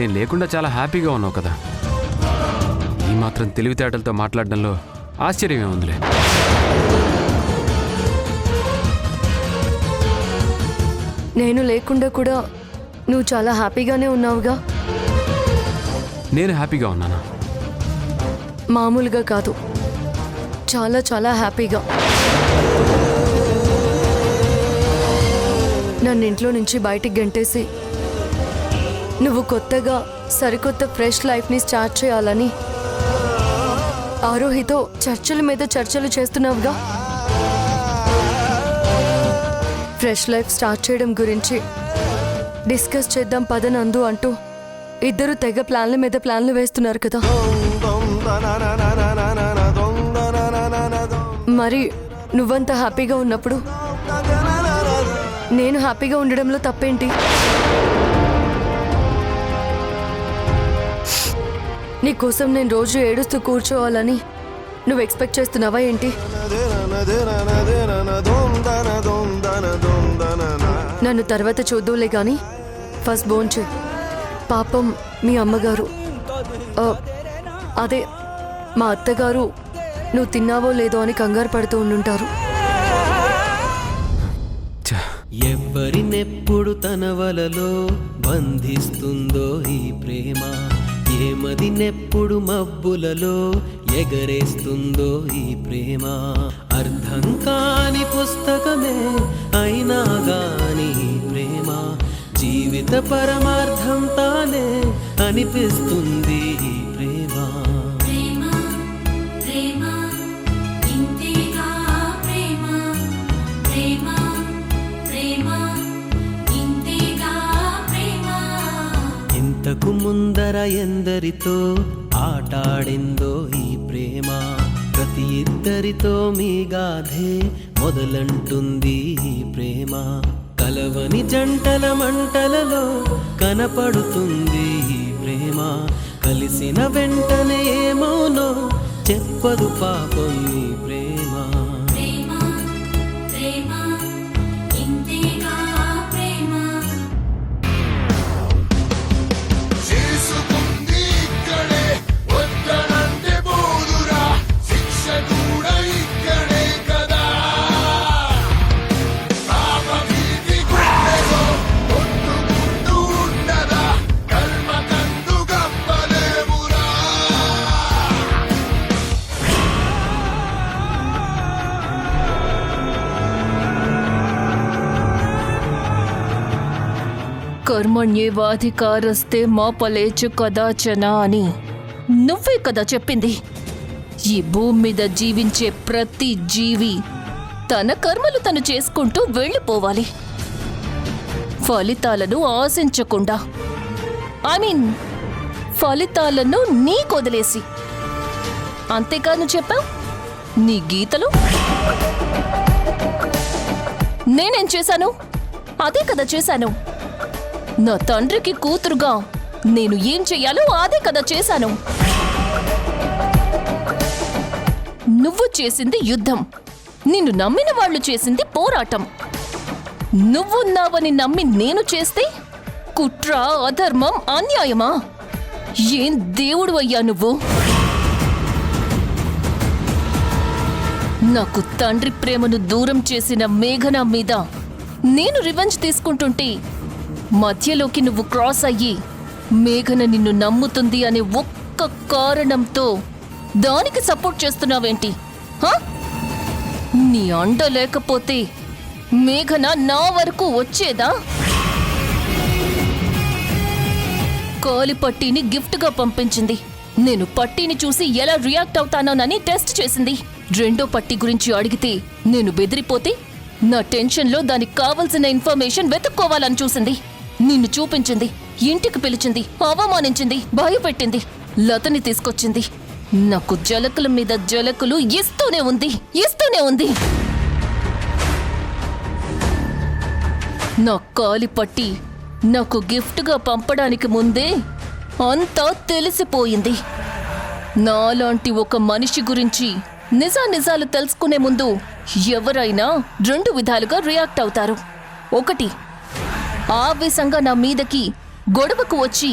నేను లేకుండా చాలా హ్యాపీగా ఉన్నావు కదా. ఈ మాత్రం తెలివితేటలతో మాట్లాడడంలో ఆశ్చర్యమే ఉందిలే. నేను లేకుండా కూడా నువ్వు చాలా హ్యాపీగానే ఉన్నావుగా. నేను హ్యాపీగా ఉన్నానా? మామూలుగా కాదు, చాలా చాలా హ్యాపీగా. నన్ను ఇంట్లో నుంచి బయటికి గంటేసి నువ్వు కొత్తగా సరికొత్త ఫ్రెష్ లైఫ్ని స్టార్ట్ చేయాలని ఆరోహితో చర్చల మీద చర్చలు చేస్తున్నావుగా. ఫ్రెష్ లైఫ్ స్టార్ట్ చేయడం గురించి డిస్కస్ చేద్దాం పదనందు అంటూ ఇద్దరు తెగ ప్లాన్ల మీద ప్లాన్లు వేస్తున్నారు కదా. మరి నువ్వంత హ్యాపీగా ఉన్నప్పుడు నేను హ్యాపీగా ఉండడంలో తప్పేంటి? నీకోసం నేను రోజు ఏడుస్తూ కూర్చోవాలని నువ్వు ఎక్స్పెక్ట్ చేస్తున్నావా ఏంటి? నన్ను తర్వాత చూద్దాంలే కానీ ఫస్ట్ భోంచే. పాపం మీ అమ్మగారు, అదే మా అత్తగారు నువ్వు తిన్నావో లేదో అని కంగారు పడుతూ ఉండుంటారు. ఎవరినెప్పుడు తన వలలో బంధిస్తుందో ఈ ప్రేమ, ఏమదినెప్పుడు మబ్బులలో ఎగరేస్తుందో ఈ ప్రేమ. అర్థం కాని పుస్తకమే అయినా గాని ప్రేమ జీవిత పరమార్థం తానే అనిపిస్తుంది ఈ ప్రేమ. ఇంతకు ముందర ఎందరితో ఆటాడిందో ఈ ప్రేమ, ప్రతి ఇద్దరితో మీ గాథే మొదలంటుంది ఈ ప్రేమ. కలవని జంటల మంటలలో కనపడుతుంది ఈ ప్రేమ, కలిసిన వెంటనే ఏమోనో చెప్పదు పాపం ఈ ప్రేమ. కర్మణ్యేవాధికారస్తే మా ఫలేచు కదాచన అని నువ్వే కదా చెప్పింది. ఈ భూమి మీద జీవించే ప్రతి జీవి తన కర్మలు తను చేసుకుంటూ వెళ్ళిపోవాలి, ఫలితాలను ఆశించకుండా. ఫలితాలను నీకొదిలేసి. అంతేకా నువ్వు చెప్పావు నీ గీతలు? నేనేం చేశాను? అదే కదా చేశాను. నా తండ్రికి కూతురుగా నేను ఏం చెయ్యాలో అదే కదా చేశాను. నువ్వు చేసింది యుద్ధం, నిన్ను నమ్మిన వాళ్ళు చేసింది పోరాటం. నువ్వున్నావని నమ్మి నేను చేస్తే కుట్ర, అధర్మం, అన్యాయమా? ఏం దేవుడు అయ్యా నువ్వు? నాకు తండ్రి ప్రేమను దూరం చేసిన మేఘన మీద నేను రివెంజ్ తీసుకుంటుంటే మధ్యలోకి నువ్వు క్రాస్ అయ్యి మేఘన నిన్ను నమ్ముతుంది అనే ఒక్క కారణంతో దానికి సపోర్ట్ చేస్తున్నావేంటి? నీ అండ లేకపోతే మేఘన నా వరకు వచ్చేదా? కాలి పట్టీని గిఫ్ట్గా పంపించింది. నేను పట్టీని చూసి ఎలా రియాక్ట్ అవుతానోనని టెస్ట్ చేసింది. రెండో పట్టీ గురించి అడిగితే నేను బెదిరిపోతే నా టెన్షన్లో దానికి కావలసిన ఇన్ఫర్మేషన్ వెతుక్కోవాలని చూసింది. నిన్ను చూపించింది, ఇంటికి పిలిచింది, అవమానించింది, భయపెట్టింది, లతని తీసుకొచ్చింది. నాకు జలకుల మీద జలకులు ఇస్తూనే ఉంది. నా కాలి పట్టి నాకు గిఫ్ట్గా పంపడానికి ముందే అంతా తెలిసిపోయింది. నాలాంటి ఒక మనిషి గురించి నిజాలు తెలుసుకునే ముందు ఎవరైనా రెండు విధాలుగా రియాక్ట్ అవుతారు. ఒకటి, ఆవేశంగా నా మీదకి గొడవకు వచ్చి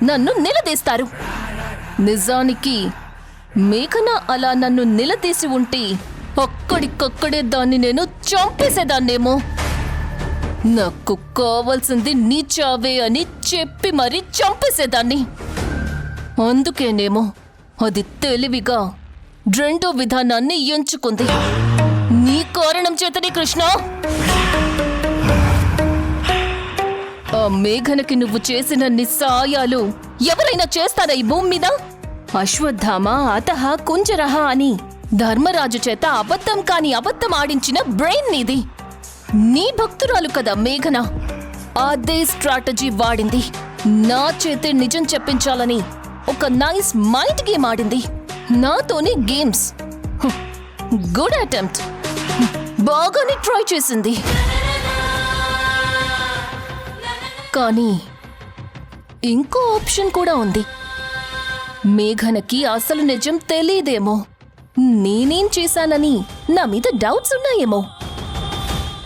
నన్ను నిలదీస్తారు. నిజానికి మేఘన అలా నన్ను నిలదీసి ఉంటే అక్కడికక్కడే దాన్ని నేను చంపేసేదాన్నేమో. నాకు కావాల్సింది నీ చావే అని చెప్పి మరీ చంపేసేదాన్ని. అందుకేనేమో అది తెలివిగా రెండో విధానాన్ని ఎంచుకుంది. నీ కారణం చేతనే కృష్ణ. ఆ మేఘనకి నువ్వు చేసిన సాయాలు ఎవరైనా చేస్తారా ఈ భూమి మీద? అశ్వత్థామ అతహ కుంజరహ అని ధర్మరాజు చేత అబద్ధం కాని అబద్ధం ఆడించిన బ్రెయిన్ నీది. నీ భక్తురాలు కదా మేఘన. అదే స్ట్రాటజీ వాడింది. నా చేతే నిజం చెప్పించాలని ఒక నైస్ మైండ్ గేమ్ ఆడింది. నాతోనే గేమ్స్. Good attempt. బాగానే ట్రై చేసింది. కానీ ఇంకో ఆప్షన్ కూడా ఉంది. మేఘనకి అసలు నిజం తెలీదేమో. నేనేం చేశానని నా మీద డౌట్స్ ఉన్నాయేమో.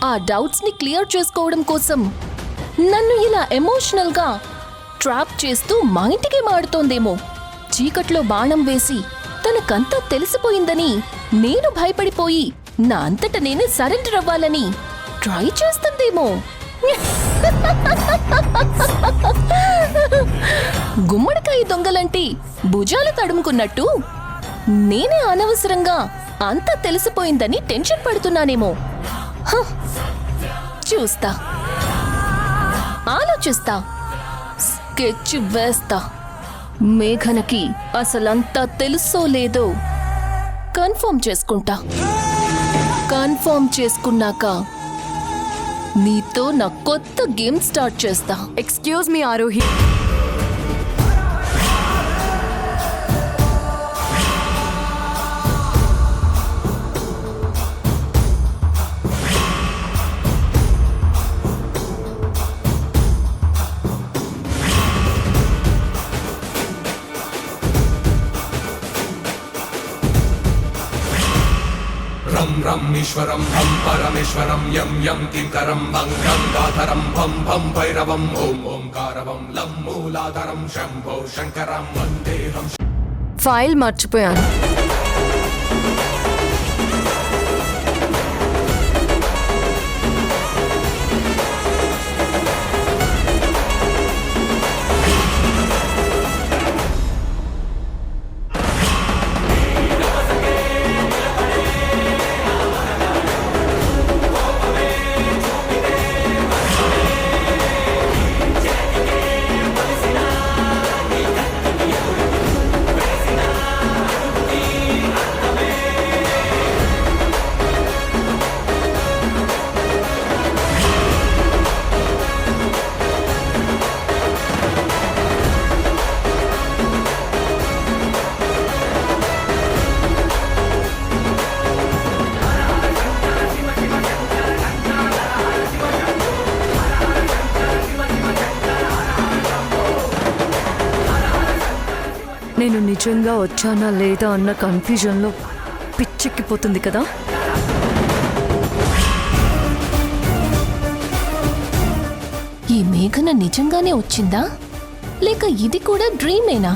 ఆ డౌట్స్ ని క్లియర్ చేసుకోవడం కోసం నన్ను ఇలా ఎమోషనల్ గా ట్రాప్ చేస్తూ మా ఇంటికే మాడుతోందేమో. చీకట్లో బాణం వేసి తనకంతా తెలిసిపోయిందని నేను భయపడిపోయి నా అంతట నేనే సరెండర్ అవ్వాలని ట్రై చేస్తుందేమో. గుమ్మడికాయ దొంగలంటే భుజాలు తడుముకున్నట్టు నేనే అనవసరంగా అంతా తెలిసిపోయిందని టెన్షన్ పడుతున్నానేమో. చూస్తా, ఆలోచిస్తా, స్కెచ్ వేస్తా. మేఘనకి అసలంతా తెలుసో లేదో కన్ఫర్మ్ చేసుకుంటా. కన్ఫర్మ్ చేసుకున్నాక నీతో నా కొత్త గేమ్ స్టార్ట్ చేస్తా. Excuse me Aarohi. రం రం ఈశ్వరం హం పరమేశ్వరం యం యం కింకరం భం గంగాధరం భం భం భైరవం ఓం ఓంకారవం లం మూలాధరం శంభో శంకరం వందేహం. ఫైల్ మర్చిపోయాను. నేను నిజంగా వచ్చానా లేదా అన్న కన్ఫ్యూజన్లో పిచ్చెక్కిపోతుంది కదా. ఈ మేఘన నిజంగానే వచ్చిందా లేక ఇది కూడా డ్రీమేనా?